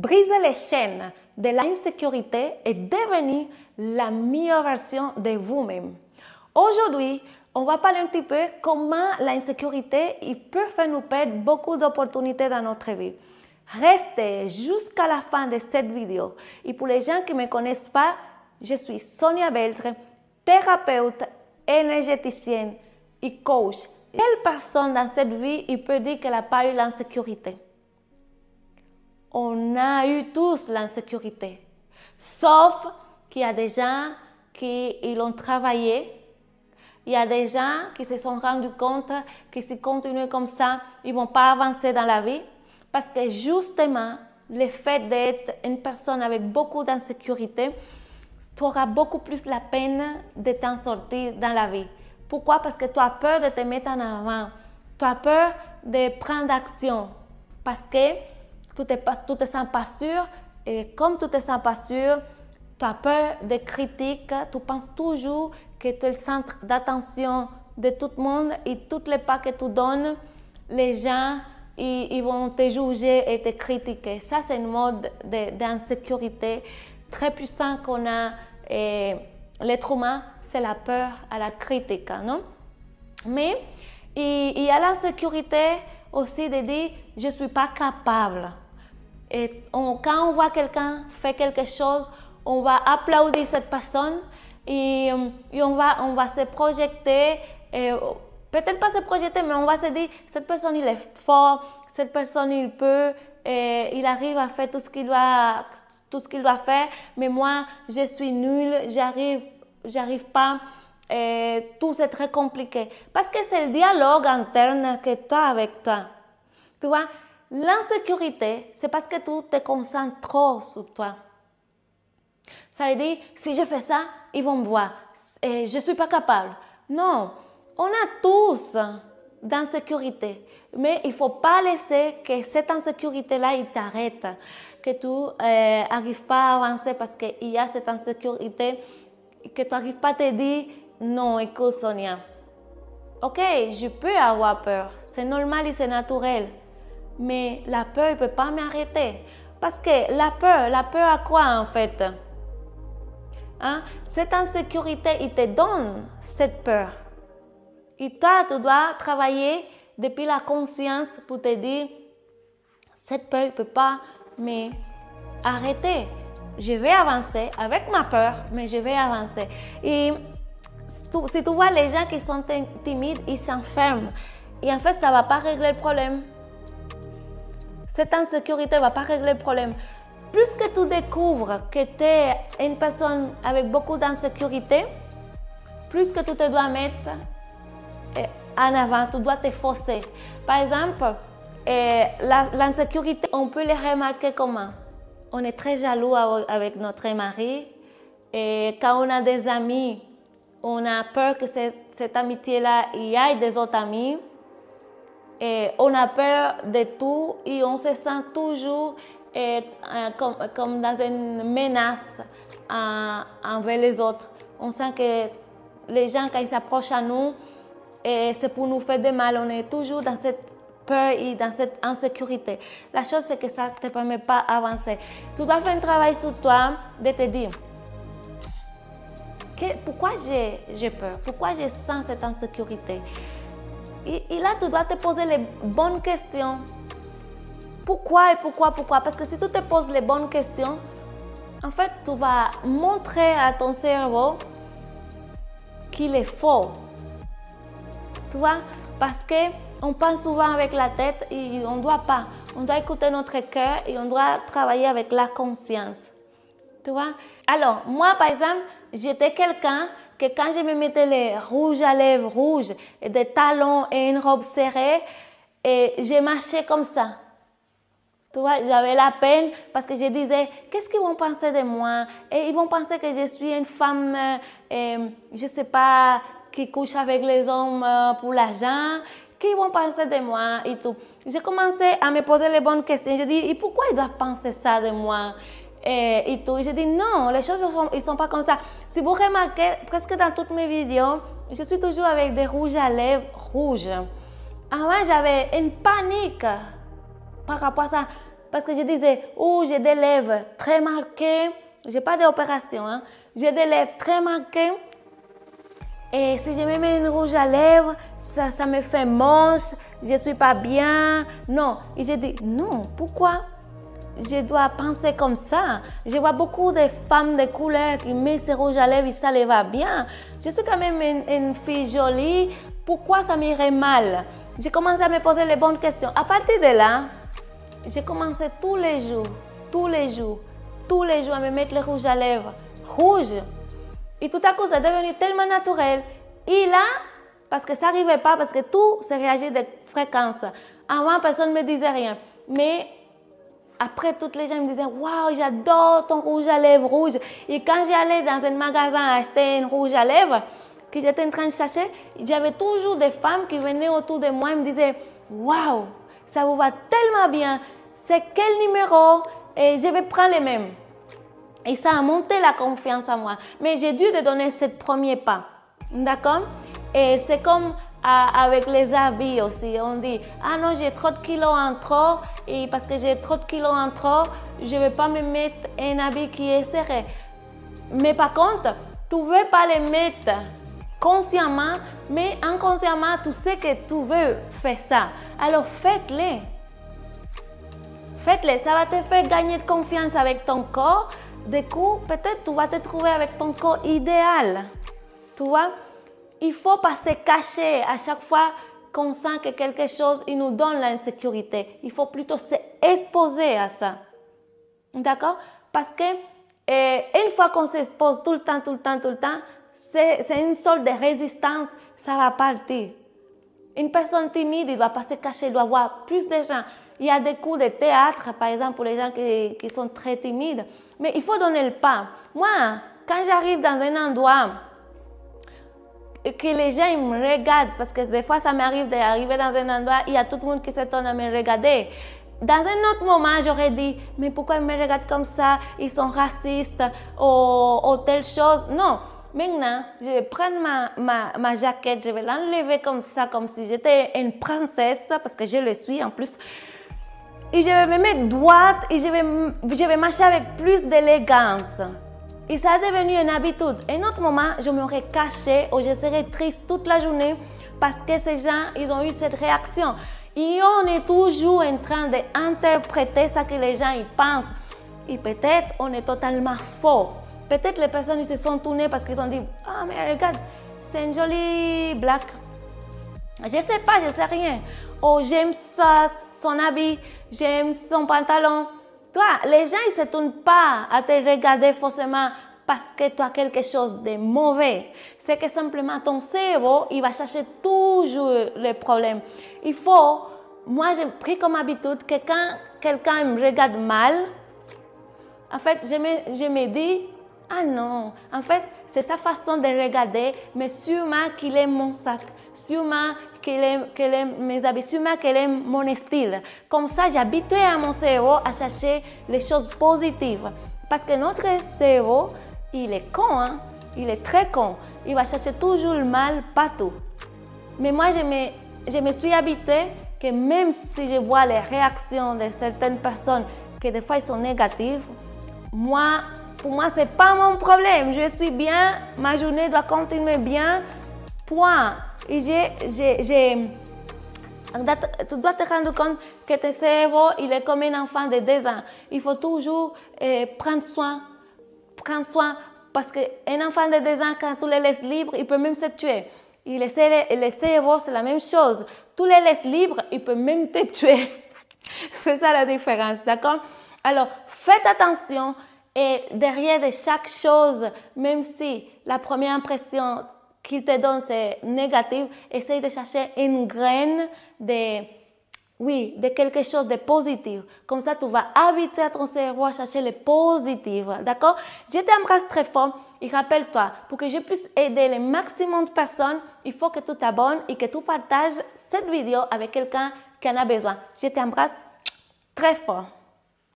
Briser les chaînes de l'insécurité et devenir la meilleure version de vous-même. Aujourd'hui, on va parler un petit peu comment l'insécurité peut faire nous perdre beaucoup d'opportunités dans notre vie. Restez jusqu'à la fin de cette vidéo. Et pour les gens qui ne me connaissent pas, je suis Sonia Beltre, thérapeute, énergéticienne et coach. Quelle personne dans cette vie peut dire qu'elle n'a pas eu l'insécurité? On a eu tous l'insécurité. Sauf qu'il y a des gens qui l'ont travaillé. Il y a des gens qui se sont rendus compte que s'ils continuent comme ça, ils ne vont pas avancer dans la vie. Parce que justement, le fait d'être une personne avec beaucoup d'insécurité, tu auras beaucoup plus la peine de t'en sortir dans la vie. Pourquoi? Parce que tu as peur de te mettre en avant. Tu as peur de prendre action. Parce que tu te sens pas sûr. Et comme tu te sens pas sûr, tu as peur des critiques. Tu penses toujours que tu es le centre d'attention de tout le monde. Et tous les pas que tu donnes, les gens ils vont te juger et te critiquer. Ça, c'est une mode d'insécurité très puissant qu'on a. L'être humain, c'est la peur à la critique, non? Mais il y a l'insécurité aussi de dire « je ne suis pas capable ». Et quand on voit quelqu'un faire quelque chose, on va applaudir cette personne et on va se projeter. Peut-être pas se projeter, mais on va se dire cette personne il est fort, cette personne il peut, il arrive à faire tout ce qu'il doit faire, mais moi je suis nulle, j'arrive pas, tout c'est très compliqué. Parce que c'est le dialogue interne que tu as avec toi. Tu vois, l'insécurité, c'est parce que tu te concentres trop sur toi. Ça veut dire, si je fais ça, ils vont me voir. Je ne suis pas capable. Non. On a tous d'insécurité, mais il ne faut pas laisser que cette insécurité-là t'arrête, que tu n'arrives pas à avancer parce qu'il y a cette insécurité, que tu n'arrives pas à te dire « Non, écoute Sonia, ok, je peux avoir peur, c'est normal et c'est naturel, mais la peur ne peut pas m'arrêter. » Parce que la peur à quoi en fait? Hein? Cette insécurité, il te donne cette peur. Et toi, tu dois travailler depuis la conscience pour te dire, cette peur ne peut pas m'arrêter. Je vais avancer avec ma peur, mais je vais avancer. Et si tu vois les gens qui sont timides, ils s'enferment. Et en fait, ça ne va pas régler le problème. Cette insécurité ne va pas régler le problème. Plus que tu découvres que tu es une personne avec beaucoup d'insécurité, plus que tu te dois mettre en avant, tu dois te forcer. Par exemple, l'insécurité, on peut les remarquer comment? On est très jaloux avec notre mari. Et quand on a des amis, on a peur que cette amitié-là, il y ait des autres amis. Et on a peur de tout et on se sent toujours comme dans une menace envers les autres. On sent que les gens, quand ils s'approchent à nous, c'est pour nous faire du mal. On est toujours dans cette peur et dans cette insécurité. La chose, c'est que ça ne te permet pas d'avancer. Tu dois faire un travail sur toi de te dire pourquoi j'ai peur, pourquoi je sens cette insécurité. Et là, tu dois te poser les bonnes questions. Pourquoi et pourquoi? Parce que si tu te poses les bonnes questions, en fait, tu vas montrer à ton cerveau qu'il est faux. Tu vois? Parce qu'on pense souvent avec la tête et on ne doit pas. On doit écouter notre cœur et on doit travailler avec la conscience. Tu vois? Alors, moi, par exemple, j'étais quelqu'un que quand je me mettais les rouges à lèvres rouges, et des talons et une robe serrée, et je marchais comme ça. Tu vois, j'avais la peine parce que je disais, qu'est-ce qu'ils vont penser de moi? Et ils vont penser que je suis une femme, je ne sais pas, qui couche avec les hommes pour l'argent. Qu'ils vont penser de moi et tout. J'ai commencé à me poser les bonnes questions. Je dis, et pourquoi ils doivent penser ça de moi? Et tout. Et je dis, non, les choses ne sont pas comme ça. Si vous remarquez, presque dans toutes mes vidéos, je suis toujours avec des rouges à lèvres rouges. Avant, j'avais une panique par rapport à ça. Parce que je disais, oh, j'ai des lèvres très marquées. J'ai pas d'opération, hein. J'ai des lèvres très marquées. Et si je me mets une rouge à lèvres, ça me fait moche, je suis pas bien. Non. Et j'ai dit, non, pourquoi je dois penser comme ça? Je vois beaucoup de femmes de couleur qui mettent ce rouge à lèvres et ça les va bien. Je suis quand même une fille jolie. Pourquoi ça m'irait mal? J'ai commencé à me poser les bonnes questions. À partir de là, j'ai commencé tous les jours à me mettre le rouge à lèvres. Rouge. Et tout à coup, c'est devenu tellement naturel. Et là, parce que ça n'arrivait pas, parce que tout se réagit de fréquence. Avant, personne ne me disait rien. Mais après, toutes les gens me disaient, waouh, j'adore ton rouge à lèvres rouge. Et quand j'allais dans un magasin acheter un rouge à lèvres, que j'étais en train de chercher, j'avais toujours des femmes qui venaient autour de moi et me disaient, waouh, ça vous va tellement bien. C'est quel numéro? Et je vais prendre les mêmes. Et ça a monté la confiance en moi. Mais j'ai dû donner ce premier pas. D'accord? Et c'est comme avec les habits aussi. On dit, ah non, j'ai trop de kilos en trop. Et parce que j'ai trop de kilos en trop, je ne vais pas me mettre un habit qui est serré. Mais par contre, tu ne veux pas les mettre consciemment, mais inconsciemment, tu sais que tu veux faire ça. Alors faites-les. Faites-les. Ça va te faire gagner de confiance avec ton corps. Du coup, peut-être tu vas te trouver avec ton corps idéal. Tu vois, il ne faut pas se cacher à chaque fois qu'on sent que quelque chose il nous donne l'insécurité. Il faut plutôt s'exposer à ça. D'accord? Parce que une fois qu'on s'expose tout le temps, c'est une sorte de résistance, ça va partir. Une personne timide, il ne doit pas se cacher, il doit voir plus de gens. Il y a des cours de théâtre, par exemple, pour les gens qui sont très timides. Mais il faut donner le pas. Moi, quand j'arrive dans un endroit que les gens ils me regardent, parce que des fois, ça m'arrive d'arriver dans un endroit, il y a tout le monde qui s'étonne à me regarder. Dans un autre moment, j'aurais dit, mais pourquoi ils me regardent comme ça? Ils sont racistes ou telle chose. Non. Maintenant, je vais prendre ma jaquette, je vais l'enlever comme ça, comme si j'étais une princesse, parce que je le suis en plus. Et je vais me mettre droite et je vais marcher avec plus d'élégance. Et ça a devenu une habitude. Un autre moment, je m'aurais cachée ou je serais triste toute la journée parce que ces gens, ils ont eu cette réaction. Et on est toujours en train d'interpréter ce que les gens ils pensent. Et peut-être on est totalement faux. Peut-être les personnes ils se sont tournées parce qu'ils ont dit « Ah, mais regarde, c'est une jolie black. » Je ne sais pas, je ne sais rien. Oh, j'aime ça, son habit, j'aime son pantalon. Toi, les gens ils ne se tournent pas à te regarder forcément parce que tu as quelque chose de mauvais. C'est que simplement ton cerveau, il va chercher toujours les problèmes. Moi j'ai pris comme habitude que quand quelqu'un me regarde mal, en fait, je me dis, ah non, en fait, c'est sa façon de regarder, mais sûrement qu'il aime mon sac, sûrement qu'il aime mes habits, sûrement qu'il aime mon style. Comme ça, j'habitue à mon cerveau à chercher les choses positives. Parce que notre cerveau, il est con, hein? Il est très con. Il va chercher toujours le mal partout. Mais moi, je me suis habituée que même si je vois les réactions de certaines personnes, que des fois, elles sont négatives, pour moi, ce n'est pas mon problème. Je suis bien, ma journée doit continuer bien, point. Et tu dois te rendre compte que ton cerveau, il est comme un enfant de 2 ans. Il faut toujours prendre soin, parce qu'un enfant de 2 ans, quand tu le laisses libre, il peut même se tuer. Et le cerveau, c'est la même chose. Tu le laisses libre, il peut même te tuer. C'est ça la différence, d'accord? Alors, faites attention et derrière de chaque chose, même si la première impression qu'il te donne c'est négative, essaye de chercher une graine de quelque chose de positif. Comme ça, tu vas habituer ton cerveau à chercher le positif, d'accord? Je t'embrasse très fort et rappelle-toi, pour que je puisse aider le maximum de personnes, il faut que tu t'abonnes et que tu partages cette vidéo avec quelqu'un qui en a besoin. Je t'embrasse très fort.